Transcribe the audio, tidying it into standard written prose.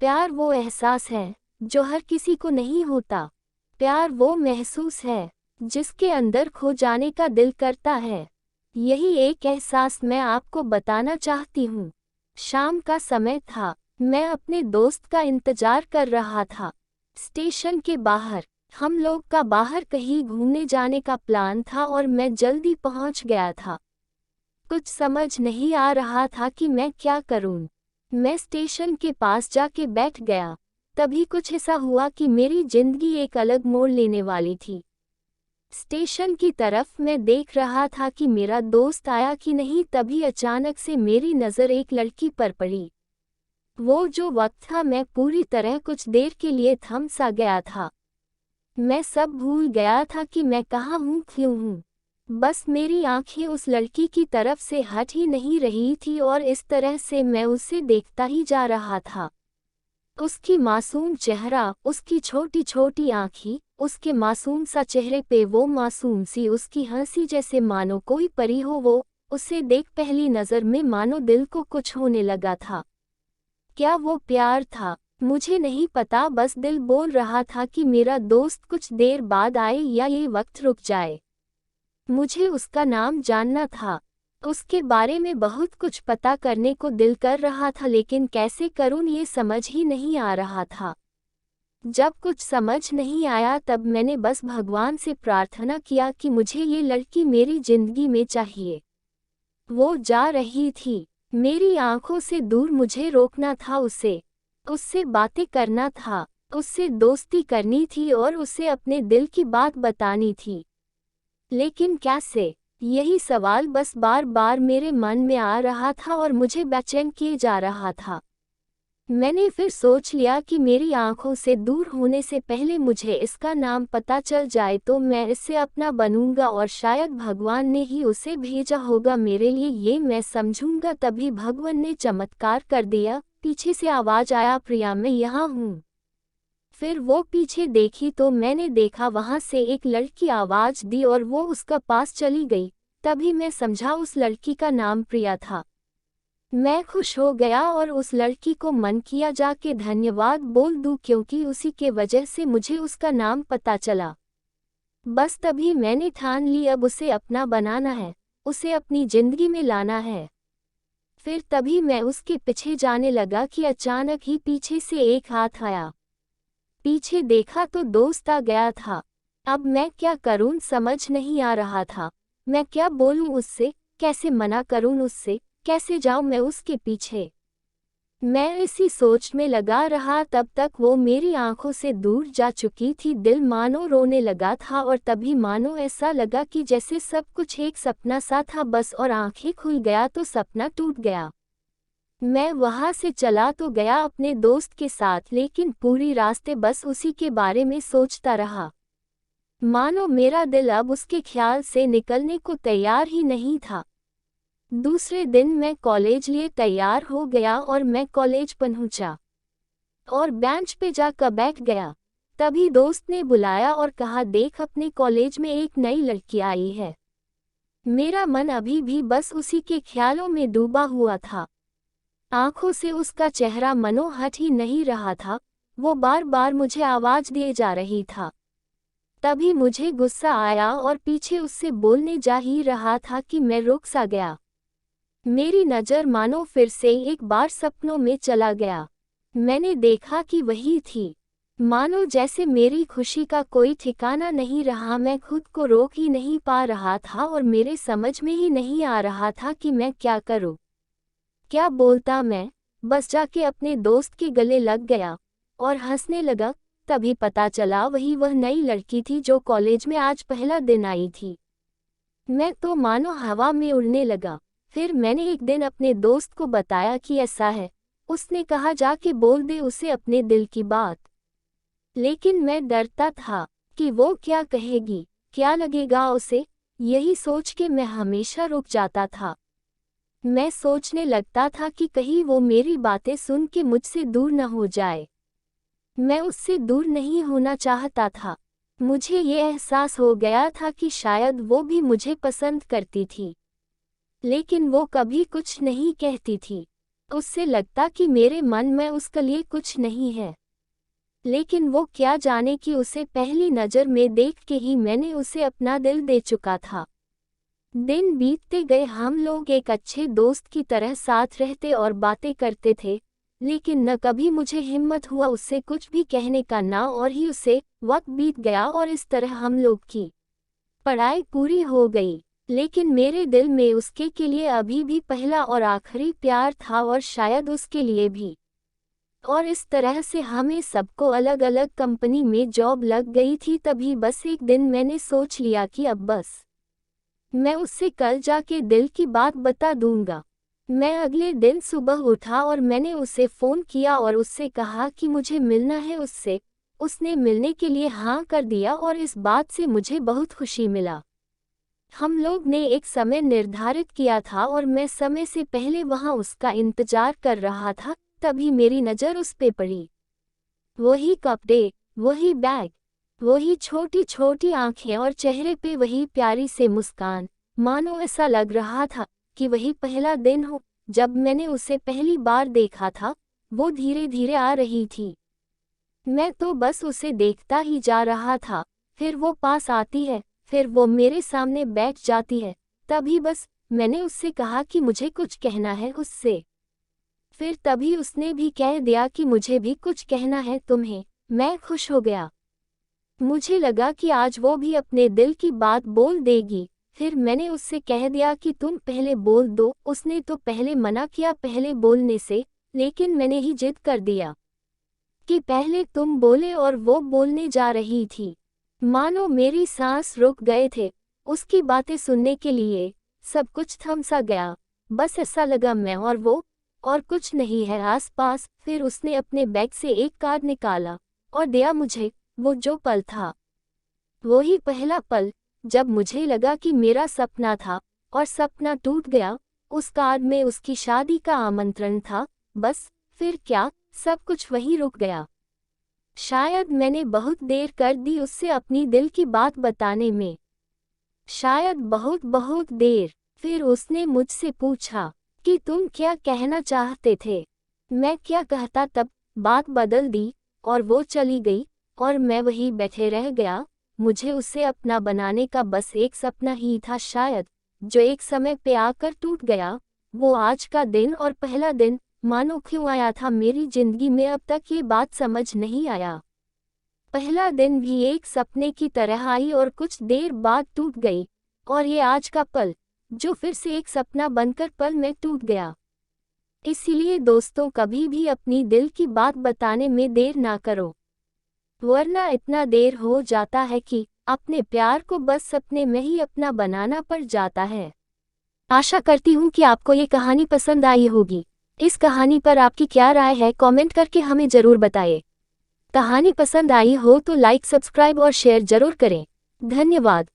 प्यार वो एहसास है जो हर किसी को नहीं होता। प्यार वो महसूस है जिसके अंदर खो जाने का दिल करता है। यही एक एहसास मैं आपको बताना चाहती हूँ। शाम का समय था, मैं अपने दोस्त का इंतजार कर रहा था। स्टेशन के बाहर हम लोग का बाहर कहीं घूमने जाने का प्लान था और मैं जल्दी पहुंच गया था। कुछ समझ नहीं आ रहा था कि मैं क्या करूं। मैं स्टेशन के पास जाके बैठ गया। तभी कुछ ऐसा हुआ कि मेरी जिंदगी एक अलग मोड़ लेने वाली थी। स्टेशन की तरफ मैं देख रहा था कि मेरा दोस्त आया कि नहीं, तभी अचानक से मेरी नज़र एक लड़की पर पड़ी। वो जो वक्त था, मैं पूरी तरह कुछ देर के लिए थम सा गया था। मैं सब भूल गया था कि मैं कहाँ हूँ, क्यों हूँ। बस मेरी आंखें उस लड़की की तरफ से हट ही नहीं रही थी और इस तरह से मैं उसे देखता ही जा रहा था। उसकी मासूम चेहरा, उसकी छोटी छोटी आँखें, उसके मासूम सा चेहरे पे वो मासूम सी उसकी हंसी, जैसे मानो कोई परी हो वो। उसे देख पहली नज़र में मानो दिल को कुछ होने लगा था। क्या वो प्यार था? मुझे नहीं पता, बस दिल बोल रहा था कि मेरा दोस्त कुछ देर बाद आए या ये वक्त रुक जाए। मुझे उसका नाम जानना था। उसके बारे में बहुत कुछ पता करने को दिल कर रहा था, लेकिन कैसे करूं ये समझ ही नहीं आ रहा था। जब कुछ समझ नहीं आया तब मैंने बस भगवान से प्रार्थना किया कि मुझे ये लड़की मेरी जिंदगी में चाहिए। वो जा रही थी, मेरी आंखों से दूर, मुझे रोकना था उसे। उससे बातें करना था, उससे दोस्ती करनी थी और उसे अपने दिल की बात बतानी थी। लेकिन कैसे? यही सवाल बस बार बार मेरे मन में आ रहा था और मुझे बेचैन किए जा रहा था। मैंने फिर सोच लिया कि मेरी आंखों से दूर होने से पहले मुझे इसका नाम पता चल जाए तो मैं इससे अपना बनूंगा और शायद भगवान ने ही उसे भेजा होगा मेरे लिए, ये मैं समझूंगा। तभी भगवान ने चमत्कार कर दिया। पीछे से आवाज आया, प्रिया मैं यहाँ हूँ। फिर वो पीछे देखी तो मैंने देखा वहां से एक लड़की आवाज दी और वो उसका पास चली गई। तभी मैं समझा उस लड़की का नाम प्रिया था। मैं खुश हो गया और उस लड़की को मन किया जाके धन्यवाद बोल दूं, क्योंकि उसी के वजह से मुझे उसका नाम पता चला। बस तभी मैंने ठान ली, अब उसे अपना बनाना है, उसे अपनी जिंदगी में लाना है। फिर तभी मैं उसके पीछे जाने लगा कि अचानक ही पीछे से एक हाथ आया। पीछे देखा तो दोस्त आ गया था। अब मैं क्या करूं समझ नहीं आ रहा था। मैं क्या बोलूं उससे, कैसे मना करूं उससे, कैसे जाऊं मैं उसके पीछे। मैं इसी सोच में लगा रहा, तब तक वो मेरी आंखों से दूर जा चुकी थी। दिल मानो रोने लगा था और तभी मानो ऐसा लगा कि जैसे सब कुछ एक सपना सा था बस, और आंखें खुल गया तो सपना टूट गया। मैं वहां से चला तो गया अपने दोस्त के साथ, लेकिन पूरी रास्ते बस उसी के बारे में सोचता रहा। मानो मेरा दिल अब उसके ख्याल से निकलने को तैयार ही नहीं था। दूसरे दिन मैं कॉलेज लिए तैयार हो गया और मैं कॉलेज पहुंचा और बेंच पे जाकर बैठ गया। तभी दोस्त ने बुलाया और कहा, देख अपने कॉलेज में एक नई लड़की आई है। मेरा मन अभी भी बस उसी के ख्यालों में डूबा हुआ था। आंखों से उसका चेहरा मनो हट ही नहीं रहा था। वो बार बार मुझे आवाज दिए जा रही था। तभी मुझे गुस्सा आया और पीछे उससे बोलने जा ही रहा था कि मैं रुक सा गया। मेरी नज़र मानो फिर से एक बार सपनों में चला गया। मैंने देखा कि वही थी। मानो जैसे मेरी खुशी का कोई ठिकाना नहीं रहा, मैं खुद को रोक ही नहीं पा रहा था और मेरे समझ में ही नहीं आ रहा था कि मैं क्या करूं, क्या बोलता मैं। बस जाके अपने दोस्त के गले लग गया और हंसने लगा। तभी पता चला वही वह नई लड़की थी जो कॉलेज में आज पहला दिन आई थी। मैं तो मानो हवा में उड़ने लगा। फिर मैंने एक दिन अपने दोस्त को बताया कि ऐसा है। उसने कहा, जाके बोल दे उसे अपने दिल की बात। लेकिन मैं डरता था कि वो क्या कहेगी, क्या लगेगा उसे। यही सोच के मैं हमेशा रुक जाता था। मैं सोचने लगता था कि कहीं वो मेरी बातें सुन के मुझसे दूर न हो जाए। मैं उससे दूर नहीं होना चाहता था। मुझे ये एहसास हो गया था कि शायद वो भी मुझे पसंद करती थी, लेकिन वो कभी कुछ नहीं कहती थी। उससे लगता कि मेरे मन में उसके लिए कुछ नहीं है, लेकिन वो क्या जाने कि उसे पहली नज़र में देख के ही मैंने उसे अपना दिल दे चुका था। दिन बीतते गए, हम लोग एक अच्छे दोस्त की तरह साथ रहते और बातें करते थे, लेकिन न कभी मुझे हिम्मत हुआ उससे कुछ भी कहने का, ना और ही उसे। वक्त बीत गया और इस तरह हम लोग की पढ़ाई पूरी हो गई, लेकिन मेरे दिल में उसके के लिए अभी भी पहला और आखिरी प्यार था, और शायद उसके लिए भी। और इस तरह से हमें सबको अलग अलग कंपनी में जॉब लग गई थी। तभी बस एक दिन मैंने सोच लिया कि अब बस मैं उससे कल जाके दिल की बात बता दूंगा। मैं अगले दिन सुबह उठा और मैंने उसे फ़ोन किया और उससे कहा कि मुझे मिलना है उससे। उसने मिलने के लिए हाँ कर दिया और इस बात से मुझे बहुत खुशी मिला। हम लोग ने एक समय निर्धारित किया था और मैं समय से पहले वहाँ उसका इंतजार कर रहा था। तभी मेरी नज़र उस पे पड़ी। वही कपड़े, वही बैग, वही छोटी छोटी आंखें और चेहरे पे वही प्यारी से मुस्कान। मानो ऐसा लग रहा था कि वही पहला दिन हो जब मैंने उसे पहली बार देखा था। वो धीरे धीरे आ रही थी। मैं तो बस उसे देखता ही जा रहा था। फिर वो पास आती है, फिर वो मेरे सामने बैठ जाती है। तभी बस मैंने उससे कहा कि मुझे कुछ कहना है उससे। फिर तभी उसने भी कह दिया कि मुझे भी कुछ कहना है तुम्हें। मैं खुश हो गया। मुझे लगा कि आज वो भी अपने दिल की बात बोल देगी। फिर मैंने उससे कह दिया कि तुम पहले बोल दो। उसने तो पहले मना किया पहले बोलने से, लेकिन मैंने ही जिद कर दिया कि पहले तुम बोले, और वो बोलने जा रही थी। मानो मेरी सांस रुक गए थे उसकी बातें सुनने के लिए। सब कुछ थम सा गया। बस ऐसा लगा मैं और वो, और कुछ नहीं है आसपास। फिर उसने अपने बैग से एक कार्ड निकाला और दिया मुझे। वो जो पल था, वही पहला पल जब मुझे लगा कि मेरा सपना था और सपना टूट गया। उस कार्ड में उसकी शादी का आमंत्रण था। बस फिर क्या, सब कुछ वहीं रुक गया। शायद मैंने बहुत देर कर दी उससे अपनी दिल की बात बताने में, शायद बहुत बहुत देर। फिर उसने मुझसे पूछा कि तुम क्या कहना चाहते थे। मैं क्या कहता, तब बात बदल दी और वो चली गई और मैं वहीं बैठे रह गया। मुझे उसे अपना बनाने का बस एक सपना ही था शायद, जो एक समय पे आकर टूट गया। वो आज का दिन और पहला दिन मानो क्यों आया था मेरी जिंदगी में, अब तक ये बात समझ नहीं आया। पहला दिन भी एक सपने की तरह आई और कुछ देर बाद टूट गई, और ये आज का पल जो फिर से एक सपना बनकर पल में टूट गया। इसीलिए दोस्तों, कभी भी अपनी दिल की बात बताने में देर ना करो, वरना इतना देर हो जाता है कि अपने प्यार को बस सपने में ही अपना बनाना पड़ जाता है। आशा करती हूँ कि आपको ये कहानी पसंद आई होगी। इस कहानी पर आपकी क्या राय है, कमेंट करके हमें ज़रूर बताइए। कहानी पसंद आई हो तो लाइक, सब्सक्राइब और शेयर जरूर करें। धन्यवाद।